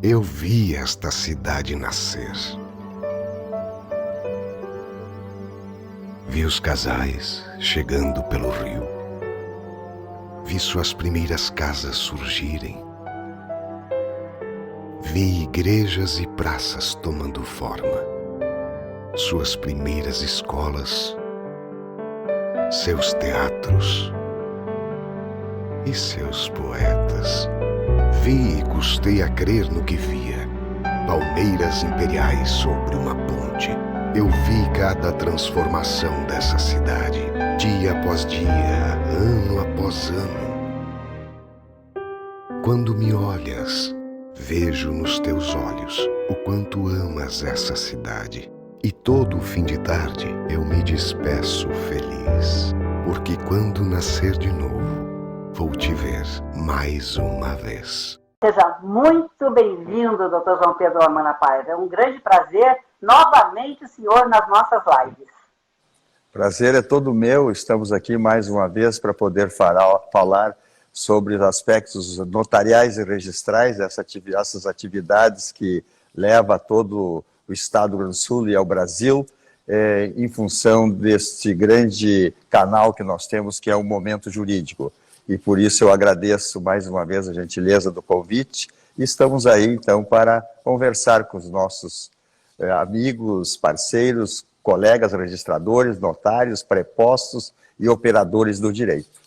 Eu vi esta cidade nascer. Vi os casais chegando pelo rio. Vi suas primeiras casas surgirem. Vi igrejas e praças tomando forma. Suas primeiras escolas, seus teatros e seus poetas. Vi e custei a crer no que via. Palmeiras imperiais sobre uma ponte. Eu vi cada transformação dessa cidade, dia após dia, ano após ano. Quando me olhas, vejo nos teus olhos o quanto amas essa cidade. E todo fim de tarde eu me despeço feliz, porque quando nascer de novo, vou te ver mais uma vez. Seja muito bem-vindo, Dr. João Pedro Lamana Paiva. É um grande prazer, novamente, o senhor nas nossas lives. Prazer é todo meu. Estamos aqui mais uma vez para poder falar sobre os aspectos notariais e registrais, essas atividades que levam a todo o Estado do Rio Grande do Sul e ao Brasil, em função deste grande canal que nós temos, que é o Momento Jurídico. E por isso eu agradeço mais uma vez a gentileza do convite e estamos aí então para conversar com os nossos amigos, parceiros, colegas registradores, notários, prepostos e operadores do direito.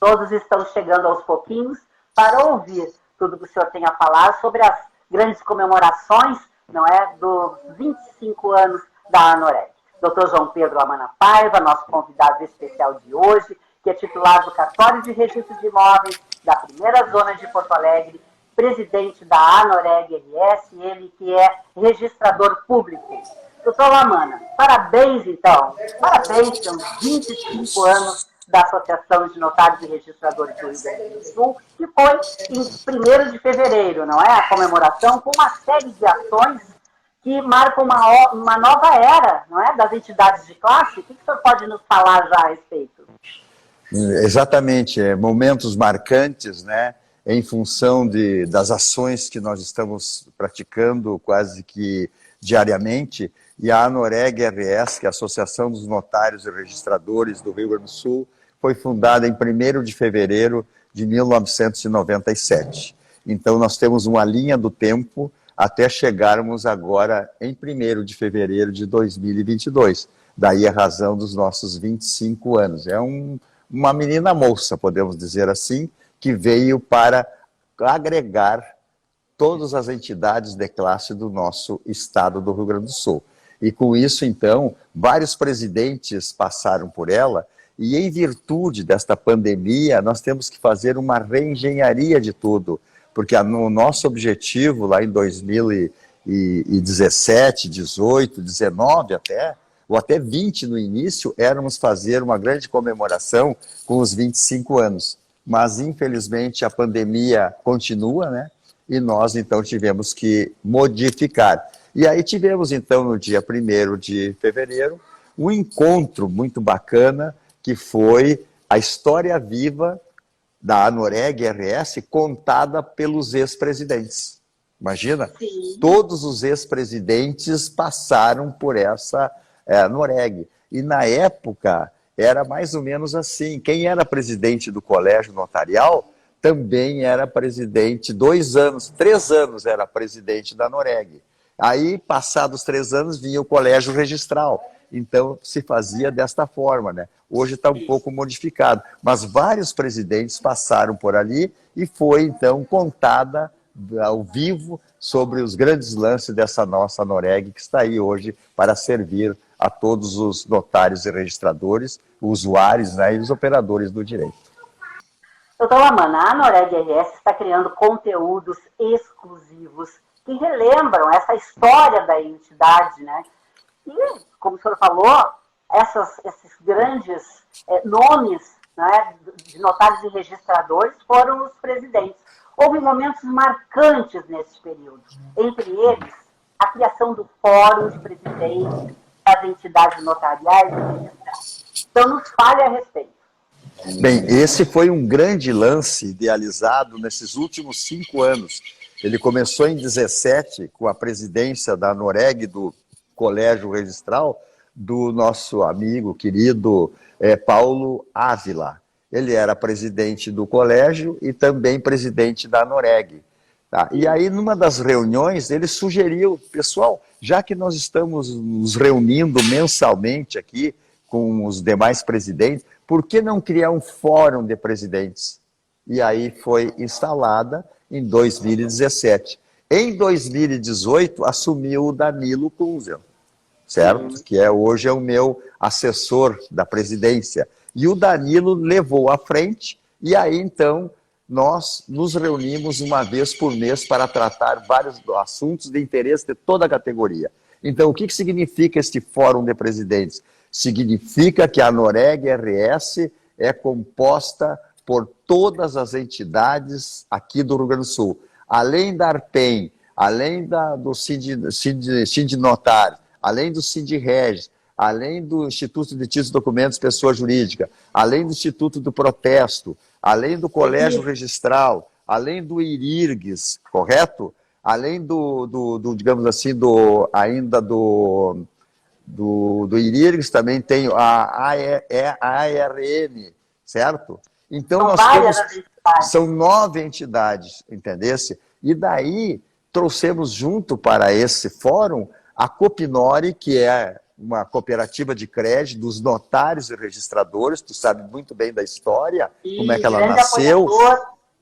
Todos estão chegando aos pouquinhos para ouvir tudo que o senhor tem a falar sobre as grandes comemorações, não é, dos 25 anos da ANOREG. Dr. João Pedro Lamana Paiva, nosso convidado especial de hoje, que é titular do Cartório de Registro de Imóveis da primeira zona de Porto Alegre, presidente da ANOREG RS, ele que é registrador público. Doutor Lamana, parabéns então, parabéns pelos 25 anos da Associação de Notários e Registradores do Rio Grande do Sul, que foi em 1º de fevereiro, não é? A comemoração com uma série de ações que marcam uma nova era, não é? Das entidades de classe. O que o senhor pode nos falar já a respeito? Exatamente, momentos marcantes, né, em função das ações que nós estamos praticando quase que diariamente, e a ANOREG RS, que é a Associação dos Notários e Registradores do Rio Grande do Sul, foi fundada em 1º de fevereiro de 1997. Então nós temos uma linha do tempo até chegarmos agora em 1º de fevereiro de 2022. Daí a razão dos nossos 25 anos. É uma menina moça, podemos dizer assim, que veio para agregar todas as entidades de classe do nosso estado do Rio Grande do Sul. E com isso, então, vários presidentes passaram por ela, e em virtude desta pandemia, nós temos que fazer uma reengenharia de tudo, porque o nosso objetivo lá em 2017, 18, 19 até, ou até 20 no início, éramos fazer uma grande comemoração com os 25 anos. Mas, infelizmente, a pandemia continua, né? E nós, então, tivemos que modificar. E aí tivemos, então, no dia 1º de fevereiro, um encontro muito bacana, que foi a história viva da ANOREG RS contada pelos ex-presidentes. Imagina? Sim. Todos os ex-presidentes passaram por essa ANOREG. E na época era mais ou menos assim. Quem era presidente do colégio notarial também era presidente, 2 anos, 3 anos era presidente da ANOREG. Aí, passados 3 anos, vinha o colégio registral. Então, se fazia desta forma, né? Hoje está um pouco modificado. Mas vários presidentes passaram por ali e foi, então, contada ao vivo sobre os grandes lances dessa nossa ANOREG, que está aí hoje para servir a todos os notários e registradores, usuários, né, e os operadores do direito. Doutor Lamana, a ANOREG RS está criando conteúdos exclusivos que relembram essa história da entidade, né? E, como o senhor falou, esses grandes nomes, né, de notários e registradores foram os presidentes. Houve momentos marcantes nesse período, entre eles a criação do Fórum de Presidentes das entidades notariais e registrais. Então, nos fale a respeito. Bem, esse foi um grande lance idealizado nesses últimos 5 anos, Ele começou em 17 com a presidência da ANOREG, do Colégio Registral, do nosso amigo querido Paulo Ávila. Ele era presidente do colégio e também presidente da ANOREG. Tá? E aí, numa das reuniões, ele sugeriu, pessoal, já que nós estamos nos reunindo mensalmente aqui com os demais presidentes, por que não criar um fórum de presidentes? E aí foi instalada em 2017. Em 2018, assumiu o Danilo Kunzel, certo? Que hoje é o meu assessor da presidência. E o Danilo levou à frente, e aí então nós nos reunimos uma vez por mês para tratar vários assuntos de interesse de toda a categoria. Então, o que significa este Fórum de Presidentes? Significa que a ANOREG RS é composta por todas as entidades aqui do Rio Grande do Sul. Além da ARPEM, além do Sindinotar, além do Sindirregis, além do Instituto de Títulos e Documentos Pessoa Jurídica, além do Instituto do Protesto, além do Colégio Registral, além do IRIRGS, correto? Além digamos assim, ainda do IRIRGS, também tem a ARN, certo? Então, são 9 entidades, entendesse? E daí, trouxemos junto para esse fórum a Copinori, que é uma cooperativa de crédito dos notários e registradores, tu sabe muito bem da história, como é que ela nasceu.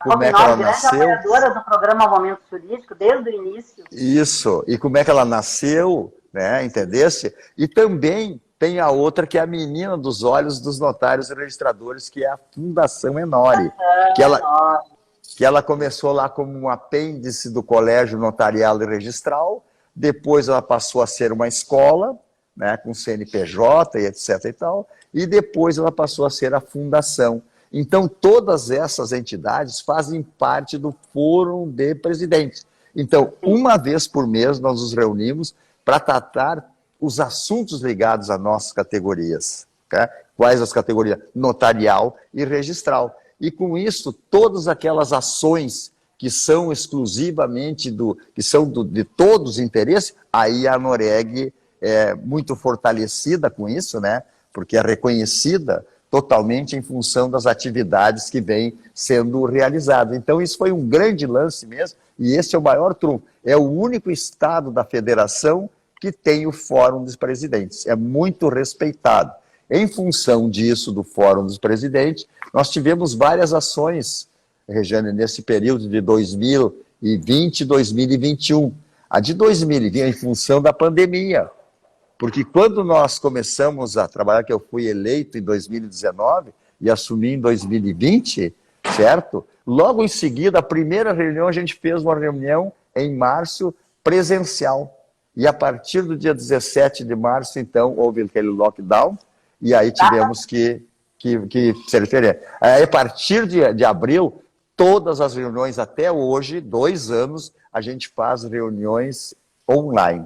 Como é que ela nasceu? Apoiadora do programa Momento Jurídico, desde o início. Isso, e como é que ela nasceu, né, entendesse? E também tem a outra, que é a menina dos olhos dos notários e registradores, que é a Fundação Enori, que ela começou lá como um apêndice do Colégio Notarial e Registral, depois ela passou a ser uma escola, né, com CNPJ e etc. e tal, e depois ela passou a ser a fundação. Então, todas essas entidades fazem parte do Fórum de Presidentes. Então, uma vez por mês, nós nos reunimos para tratar os assuntos ligados a nossas categorias. Tá? Quais as categorias? Notarial e registral. E com isso, todas aquelas ações que são exclusivamente de todos os interesses, aí a ANOREG é muito fortalecida com isso, né? Porque é reconhecida totalmente em função das atividades que vêm sendo realizadas. Então, isso foi um grande lance mesmo, e esse é o maior trunfo. É o único estado da federação que tem o Fórum dos Presidentes. É muito respeitado. Em função disso, do Fórum dos Presidentes, nós tivemos várias ações, Regiane, nesse período de 2020 e 2021. A de 2020, em função da pandemia. Porque quando nós começamos a trabalhar, que eu fui eleito em 2019 e assumi em 2020, certo? Logo em seguida, a primeira reunião, a gente fez uma reunião em março presencial. E a partir do dia 17 de março, então, houve aquele lockdown, e aí tivemos que ser diferente. Aí, a partir de abril, todas as reuniões até hoje, 2 anos, a gente faz reuniões online,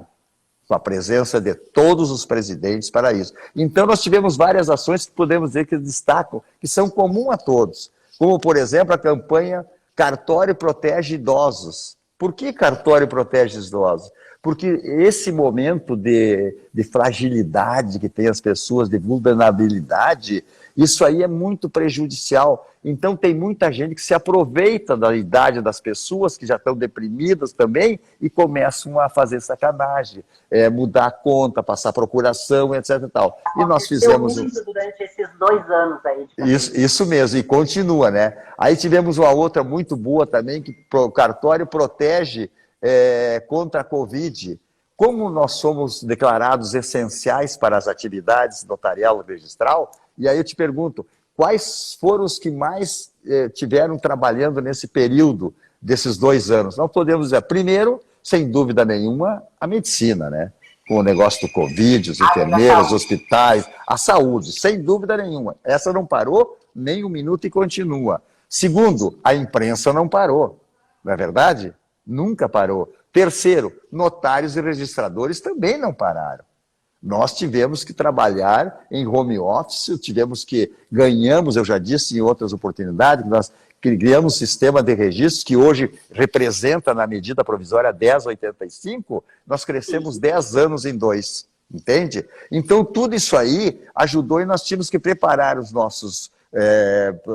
com a presença de todos os presidentes para isso. Então, nós tivemos várias ações que podemos dizer que destacam, que são comuns a todos. Como, por exemplo, a campanha Cartório Protege Idosos. Por que Cartório Protege Idosos? Porque esse momento de fragilidade que tem as pessoas, de vulnerabilidade, isso aí é muito prejudicial. Então tem muita gente que se aproveita da idade das pessoas, que já estão deprimidas também, e começam a fazer sacanagem, mudar a conta, passar procuração, etc. E tal. E nós fizemos muito durante esses 2 anos aí. Isso mesmo, e continua, né? Aí tivemos uma outra muito boa também, que o cartório protege contra a Covid. Como nós somos declarados essenciais para as atividades notarial e registral, e aí eu te pergunto, quais foram os que mais tiveram trabalhando nesse período desses 2 anos? Não podemos dizer, primeiro, sem dúvida nenhuma, a medicina, né? Com o negócio do Covid, os enfermeiros, os hospitais, a saúde, sem dúvida nenhuma. Essa não parou nem 1 minuto e continua. Segundo, a imprensa não parou, não é verdade? Nunca parou. Terceiro, notários e registradores também não pararam. Nós tivemos que trabalhar em home office, ganhamos, eu já disse em outras oportunidades, que nós criamos um sistema de registros que hoje representa na medida provisória 1085, nós crescemos 10 anos em 2, entende? Então tudo isso aí ajudou e nós tínhamos que preparar os nossos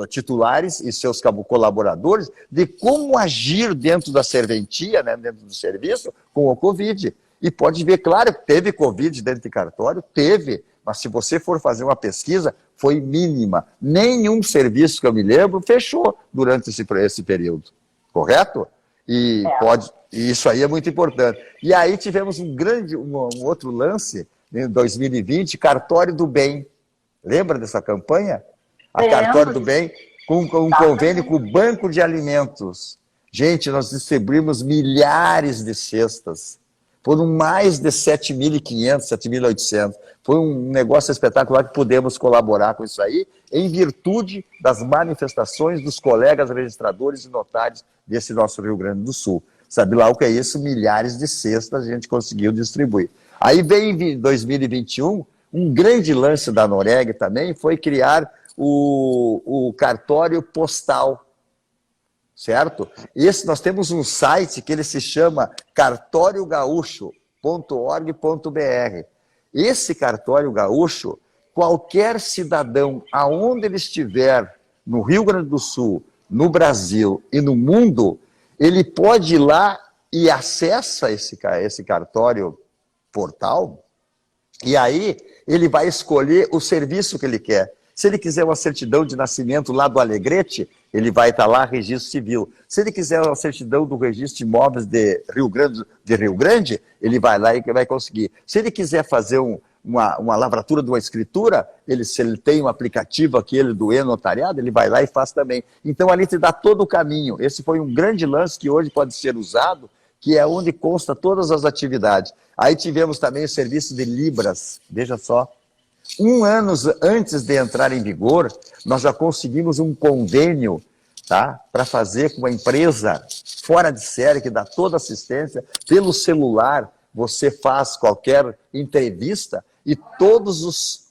titulares e seus colaboradores de como agir dentro da serventia, né, dentro do serviço, com o Covid. E pode ver, claro, teve Covid dentro de cartório, teve, mas se você for fazer uma pesquisa, foi mínima. Nenhum serviço que eu me lembro fechou durante esse período, correto? E isso aí é muito importante. E aí tivemos um outro lance, em 2020, Cartório do Bem. Lembra dessa campanha? A Cartório do Bem, com um convênio com o Banco de Alimentos. Gente, nós distribuímos milhares de cestas. Foram mais de 7.500, 7.800. Foi um negócio espetacular que pudemos colaborar com isso aí, em virtude das manifestações dos colegas registradores e notários desse nosso Rio Grande do Sul. Sabe lá o que é isso? Milhares de cestas a gente conseguiu distribuir. Aí veio em 2021, um grande lance da Noreg também foi criar o cartório postal, certo? Nós temos um site que ele se chama cartoriogaúcho.org.br. Esse cartório gaúcho, qualquer cidadão, aonde ele estiver, no Rio Grande do Sul, no Brasil e no mundo, ele pode ir lá e acessa esse cartório portal, e aí ele vai escolher o serviço que ele quer. Se ele quiser uma certidão de nascimento lá do Alegrete, ele vai estar lá, registro civil. Se ele quiser uma certidão do registro de imóveis de Rio Grande, ele vai lá e vai conseguir. Se ele quiser fazer uma lavratura de uma escritura, se ele tem um aplicativo aquele do e-notariado, ele vai lá e faz também. Então ali te dá todo o caminho. Esse foi um grande lance que hoje pode ser usado, que é onde consta todas as atividades. Aí tivemos também o serviço de Libras, veja só. 1 ano antes de entrar em vigor, nós já conseguimos um convênio, tá, para fazer com uma empresa fora de série, que dá toda assistência. Pelo celular, você faz qualquer entrevista e todos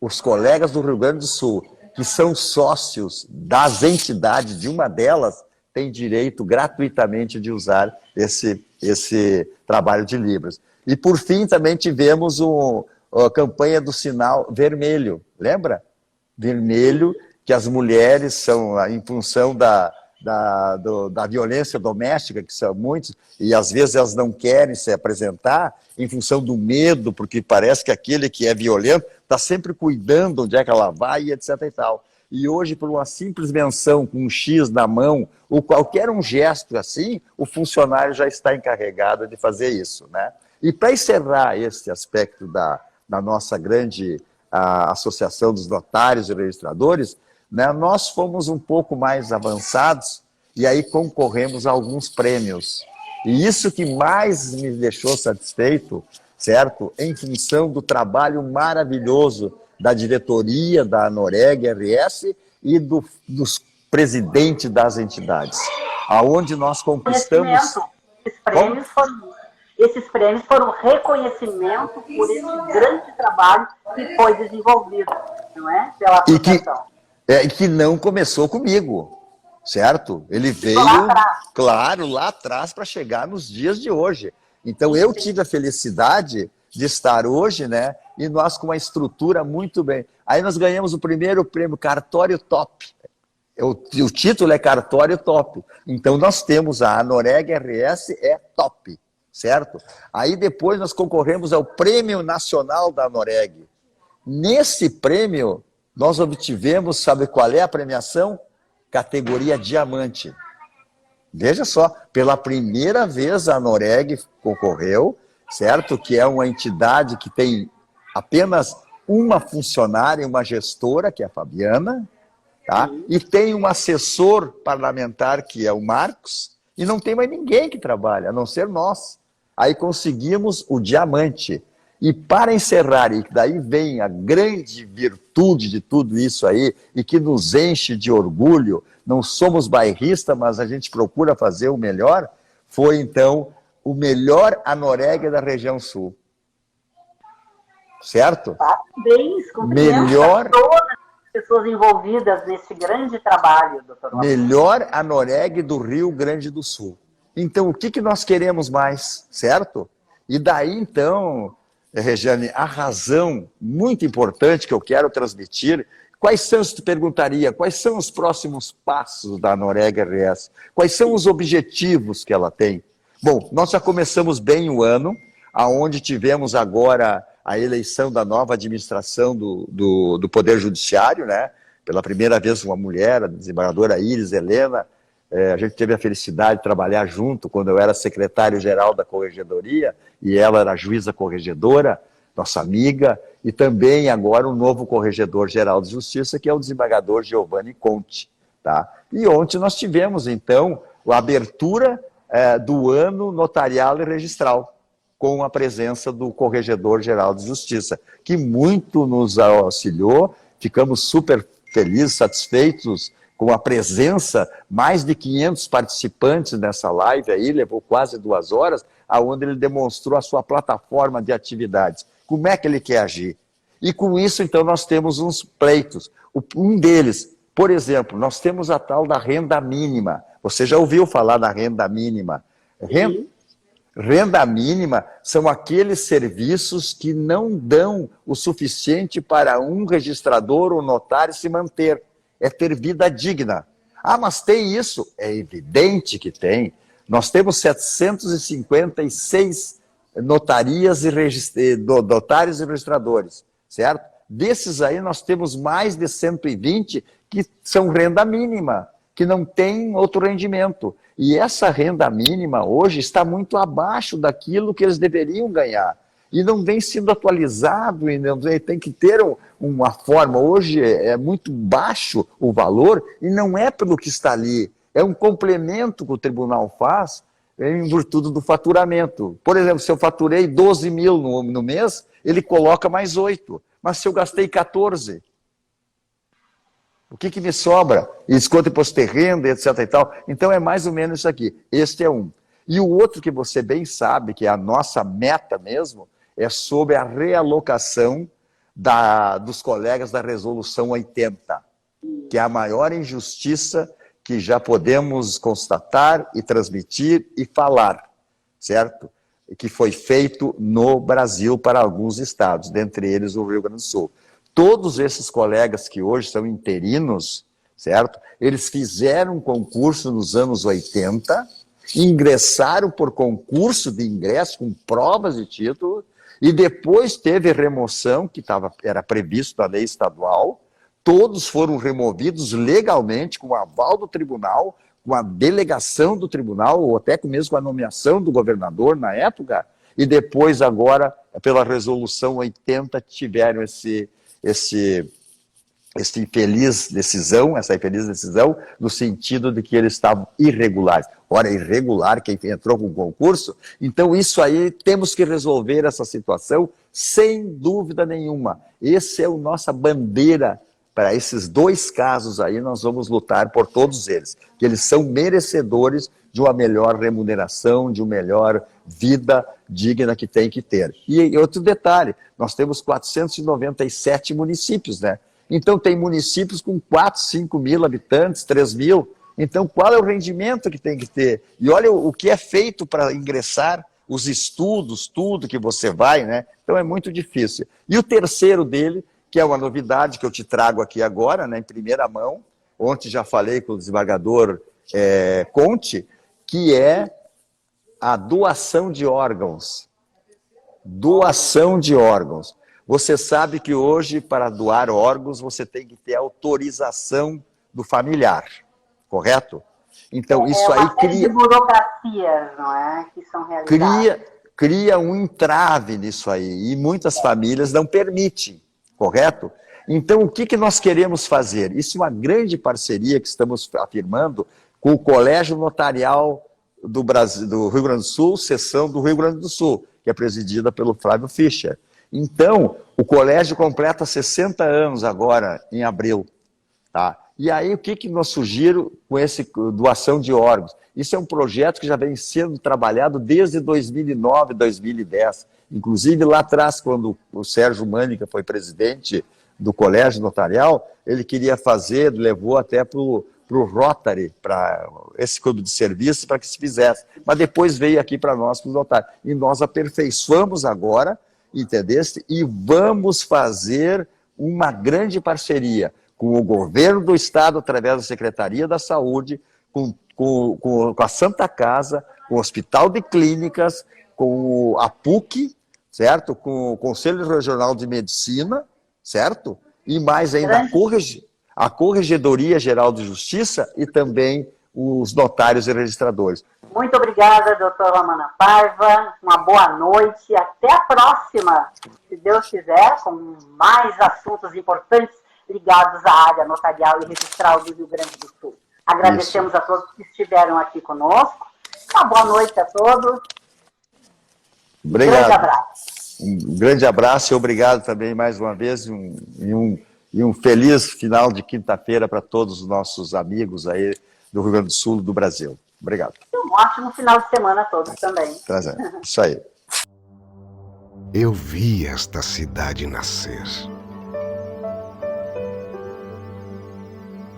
os colegas do Rio Grande do Sul, que são sócios das entidades, de uma delas, têm direito gratuitamente de usar esse trabalho de Libras. E, por fim, também tivemos a campanha do sinal vermelho, lembra? Vermelho, que as mulheres são, em função da violência doméstica, que são muitos, e às vezes elas não querem se apresentar, em função do medo, porque parece que aquele que é violento está sempre cuidando onde é que ela vai, e etc. e tal. E hoje, por uma simples menção, com um X na mão, ou qualquer um gesto assim, o funcionário já está encarregado de fazer isso, né? E para encerrar esse aspecto da nossa grande Associação dos Notários e Registradores, né, nós fomos um pouco mais avançados e aí concorremos a alguns prêmios. E isso que mais me deixou satisfeito, certo? Em função do trabalho maravilhoso da diretoria da Noreg RS e dos presidentes das entidades, aonde nós conquistamos... Esses prêmios foram reconhecimento por esse grande trabalho que foi desenvolvido, não é? Pela associação. E que não começou comigo, certo? Ele veio, claro, lá atrás para chegar nos dias de hoje. Então eu tive a felicidade de estar hoje, né? E nós com uma estrutura muito bem. Aí nós ganhamos o primeiro prêmio, Cartório Top. O título é Cartório Top. Então nós temos a Noreg RS é top. Certo? Aí depois nós concorremos ao Prêmio Nacional da Noreg. Nesse prêmio, nós obtivemos, sabe qual é a premiação? Categoria Diamante. Veja só, pela primeira vez a Noreg concorreu, certo? Que é uma entidade que tem apenas uma funcionária, uma gestora, que é a Fabiana, tá? E tem um assessor parlamentar, que é o Marcos, e não tem mais ninguém que trabalha, a não ser nós. Aí conseguimos o diamante. E para encerrar, e daí vem a grande virtude de tudo isso aí, e que nos enche de orgulho, não somos bairristas, mas a gente procura fazer o melhor, foi então o melhor Anoreg da região sul. Certo? Parabéns, melhor, pessoas envolvidas nesse grande trabalho, doutor Walter? Melhor Anoreg do Rio Grande do Sul. Então, o que nós queremos mais, certo? E daí, então, Regiane, a razão muito importante que eu quero transmitir, quais são, se tu perguntaria, quais são os próximos passos da Anoreg RS? Quais são os objetivos que ela tem? Bom, nós já começamos bem o ano, aonde tivemos agora a eleição da nova administração do Poder Judiciário, né? Pela primeira vez uma mulher, a desembargadora Iris Helena. A gente teve a felicidade de trabalhar junto quando eu era secretário-geral da Corregedoria e ela era juíza corregedora, nossa amiga, e também agora um novo corregedor-geral de Justiça, que é o desembargador Giovanni Conte. Tá? E ontem nós tivemos, então, a abertura do ano notarial e registral, com a presença do Corregedor-Geral de Justiça, que muito nos auxiliou, ficamos super felizes, satisfeitos com a presença, mais de 500 participantes nessa live aí, levou quase 2 horas, onde ele demonstrou a sua plataforma de atividades, como é que ele quer agir. E com isso, então, nós temos uns pleitos. Um deles, por exemplo, nós temos a tal da renda mínima. Você já ouviu falar da renda mínima? Renda mínima são aqueles serviços que não dão o suficiente para um registrador ou notário se manter. É ter vida digna. Ah, mas tem isso? É evidente que tem. Nós temos 756 notarias e notários e registradores, certo? Desses aí nós temos mais de 120 que são renda mínima, que não tem outro rendimento. E essa renda mínima hoje está muito abaixo daquilo que eles deveriam ganhar. E não vem sendo atualizado, e não tem que ter uma forma. Hoje é muito baixo o valor e não é pelo que está ali. É um complemento que o tribunal faz em virtude do faturamento. Por exemplo, se eu faturei 12 mil no mês, ele coloca mais 8. Mas se eu gastei 14... o que me sobra? E desconto imposto de renda, etc. e tal. Então é mais ou menos isso aqui. Este é um. E o outro que você bem sabe, que é a nossa meta mesmo, é sobre a realocação dos colegas da Resolução 80, que é a maior injustiça que já podemos constatar e transmitir e falar, certo? Que foi feito no Brasil para alguns estados, dentre eles o Rio Grande do Sul. Todos esses colegas que hoje são interinos, certo? Eles fizeram um concurso nos anos 80, ingressaram por concurso de ingresso com provas de título, e depois teve remoção, que era previsto na lei estadual, todos foram removidos legalmente, com o aval do tribunal, com a delegação do tribunal, ou até mesmo com a nomeação do governador na época, e depois agora, pela resolução 80, tiveram essa infeliz decisão, no sentido de que eles estavam irregulares. Ora, irregular quem entrou com o concurso, então isso aí, temos que resolver essa situação sem dúvida nenhuma. Essa é a nossa bandeira para esses 2 casos aí, nós vamos lutar por todos eles, que eles são merecedores de uma melhor remuneração, de uma melhor vida digna que tem que ter. E outro detalhe, nós temos 497 municípios, né? Então tem municípios com 4, 5 mil habitantes, 3 mil. Então qual é o rendimento que tem que ter? E olha o que é feito para ingressar, os estudos, tudo que você vai, né? Então é muito difícil. E o terceiro dele, que é uma novidade que eu te trago aqui agora, né, em primeira mão, ontem já falei com o desembargador Conte, que é a doação de órgãos. Doação de órgãos. Você sabe que hoje, para doar órgãos, você tem que ter autorização do familiar, correto? Então, isso aí cria... de burocracias, não é? Que são realizadas. Cria um entrave nisso aí, e muitas famílias não permitem, correto? Então, o que nós queremos fazer? Isso é uma grande parceria que estamos afirmando com o Colégio Notarial do Rio Grande do Sul, seção do Rio Grande do Sul, que é presidida pelo Flávio Fischer. Então, o colégio completa 60 anos agora, em abril. Tá? E aí, o que nós sugiro com essa doação de órgãos? Isso é um projeto que já vem sendo trabalhado desde 2009, 2010. Inclusive, lá atrás, quando o Sérgio Mânica foi presidente do colégio notarial, ele queria fazer, levou até para o Rotary, para esse clube de serviço, para que se fizesse. Mas depois veio aqui para nós, para os notários. E nós aperfeiçoamos agora, entendeste? E vamos fazer uma grande parceria com o governo do estado, através da Secretaria da Saúde, com a Santa Casa, com o Hospital de Clínicas, com a PUC, certo? Com o Conselho Regional de Medicina, certo? E mais ainda a Corregedoria Geral de Justiça e também os notários e registradores. Muito obrigada, doutora Lamana Paiva. Uma boa noite. Até a próxima, se Deus quiser, com mais assuntos importantes ligados à área notarial e registral do Rio Grande do Sul. Agradecemos a todos que estiveram aqui conosco. Uma boa noite a todos. Obrigado. Um grande abraço. Um grande abraço e obrigado também mais uma vez e um feliz final de quinta-feira para todos os nossos amigos aí do Rio Grande do Sul, do Brasil. Obrigado. Um ótimo final de semana a todos também. Isso aí. Eu vi esta cidade nascer.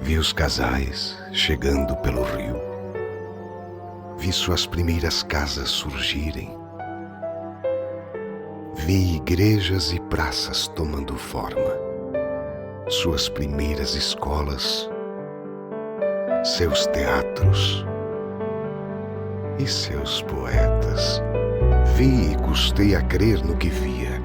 Vi os casais chegando pelo rio. Vi suas primeiras casas surgirem. Vi igrejas e praças tomando forma. Suas primeiras escolas, seus teatros e seus poetas. Vi e custei a crer no que via.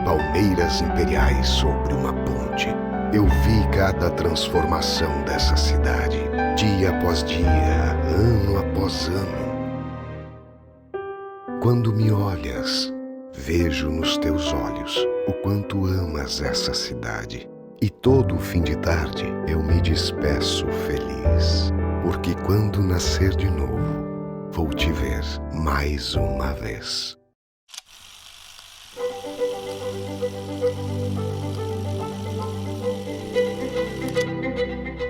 Palmeiras imperiais sobre uma ponte. Eu vi cada transformação dessa cidade, dia após dia, ano após ano. Quando me olhas, vejo nos teus olhos o quanto amas essa cidade. E todo fim de tarde eu me despeço feliz, porque quando nascer de novo, vou te ver mais uma vez.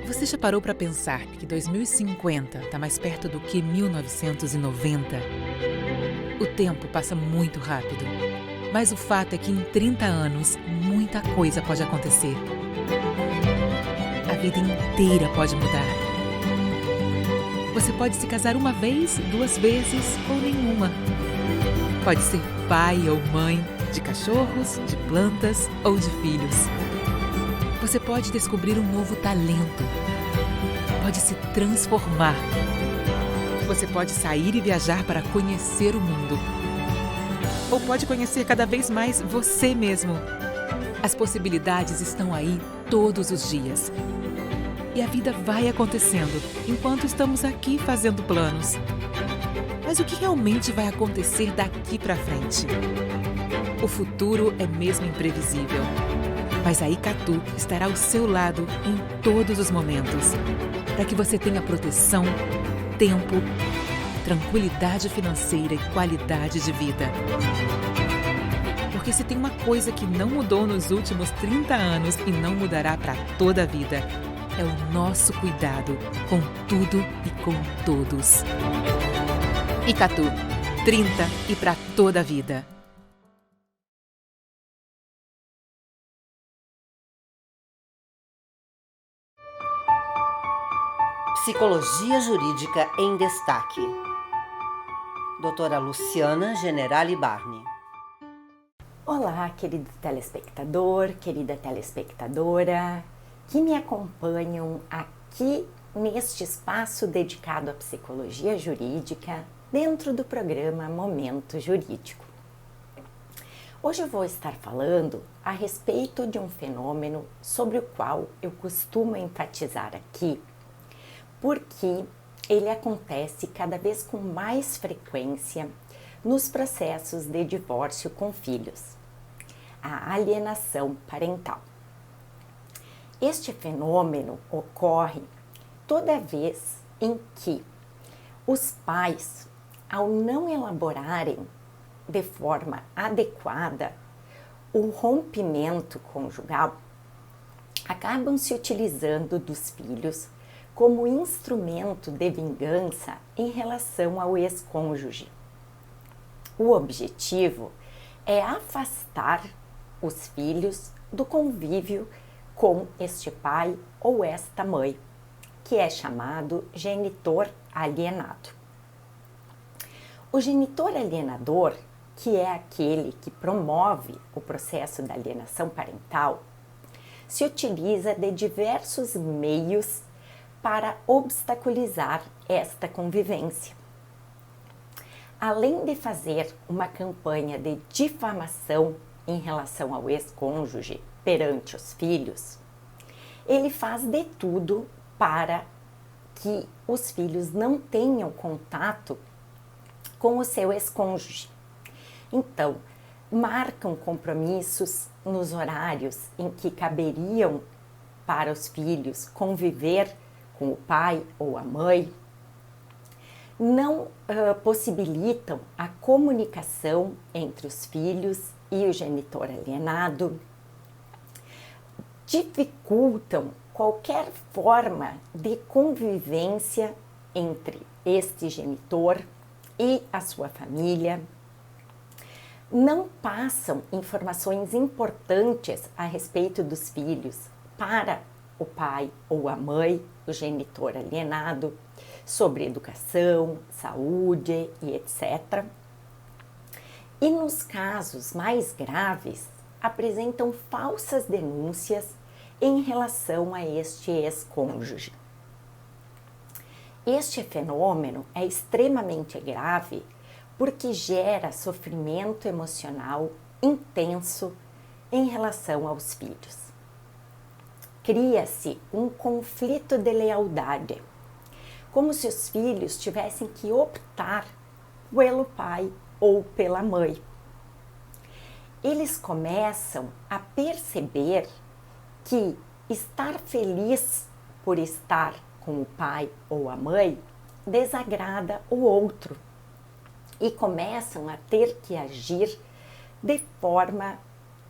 Você já parou para pensar que 2050 está mais perto do que 1990? O tempo passa muito rápido, mas o fato é que em 30 anos muita coisa pode acontecer. A vida inteira pode mudar. Você pode se casar uma vez, 2 vezes ou nenhuma. Pode ser pai ou mãe de cachorros, de plantas ou de filhos. Você pode descobrir um novo talento. Pode se transformar. Você pode sair e viajar para conhecer o mundo. Ou pode conhecer cada vez mais você mesmo. As possibilidades estão aí todos os dias. E a vida vai acontecendo enquanto estamos aqui fazendo planos. Mas o que realmente vai acontecer daqui para frente? O futuro é mesmo imprevisível. Mas a Icatu estará ao seu lado em todos os momentos, para que você tenha proteção, tempo, tranquilidade financeira e qualidade de vida. Porque se tem uma coisa que não mudou nos últimos 30 anos e não mudará para toda a vida, é o nosso cuidado com tudo e com todos. Icatu, 30 e para toda a vida. Psicologia Jurídica em Destaque. Doutora Luciana Generali Barni. Olá, querido telespectador, querida telespectadora, que me acompanham aqui neste espaço dedicado à psicologia jurídica dentro do programa Momento Jurídico. Hoje eu vou estar falando a respeito de um fenômeno sobre o qual eu costumo enfatizar aqui, porque ele acontece cada vez com mais frequência nos processos de divórcio com filhos, a alienação parental. Este fenômeno ocorre toda vez em que os pais, ao não elaborarem de forma adequada o rompimento conjugal, acabam se utilizando dos filhos como instrumento de vingança em relação ao ex-cônjuge. O objetivo é afastar os filhos do convívio com este pai ou esta mãe, que é chamado genitor alienado. O genitor alienador, que é aquele que promove o processo da alienação parental, se utiliza de diversos meios para obstaculizar esta convivência. Além de fazer uma campanha de difamação em relação ao ex-cônjuge perante os filhos, ele faz de tudo para que os filhos não tenham contato com o seu ex-cônjuge. Então, marcam compromissos nos horários em que caberiam para os filhos conviver com o pai ou a mãe, não possibilitam a comunicação entre os filhos e o genitor alienado, dificultam qualquer forma de convivência entre este genitor e a sua família, não passam informações importantes a respeito dos filhos para o pai ou a mãe, o genitor alienado, sobre educação, saúde e etc. E nos casos mais graves, apresentam falsas denúncias em relação a este ex-cônjuge. Este fenômeno é extremamente grave porque gera sofrimento emocional intenso em relação aos filhos. Cria-se um conflito de lealdade, como se os filhos tivessem que optar pelo pai ou pela mãe. Eles começam a perceber que estar feliz por estar com o pai ou a mãe desagrada o outro e começam a ter que agir de forma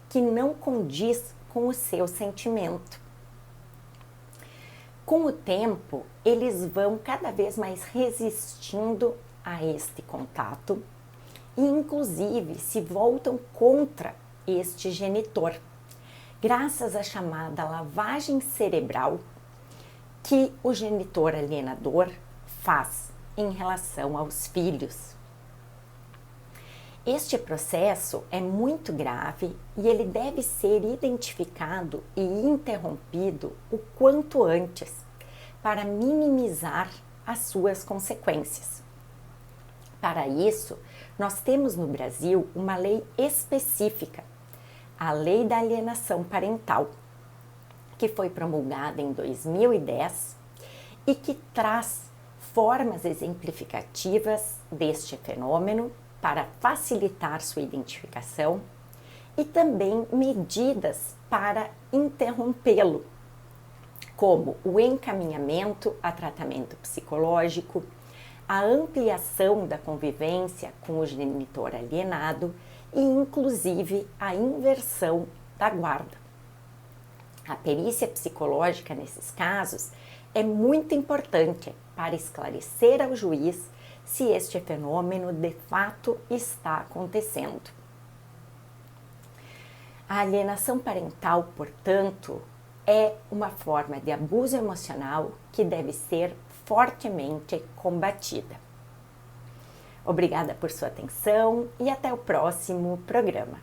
que não condiz com o seu sentimento. Com o tempo, eles vão cada vez mais resistindo a este contato e, inclusive, se voltam contra este genitor, graças à chamada lavagem cerebral que o genitor alienador faz em relação aos filhos. Este processo é muito grave e ele deve ser identificado e interrompido o quanto antes para minimizar as suas consequências. Para isso, nós temos no Brasil uma lei específica, a Lei da Alienação Parental, que foi promulgada em 2010 e que traz formas exemplificativas deste fenômeno para facilitar sua identificação e também medidas para interrompê-lo, como o encaminhamento a tratamento psicológico, a ampliação da convivência com o genitor alienado e, inclusive, a inversão da guarda. A perícia psicológica nesses casos é muito importante para esclarecer ao juiz se este fenômeno de fato está acontecendo. A alienação parental, portanto, é uma forma de abuso emocional que deve ser fortemente combatida. Obrigada por sua atenção e até o próximo programa.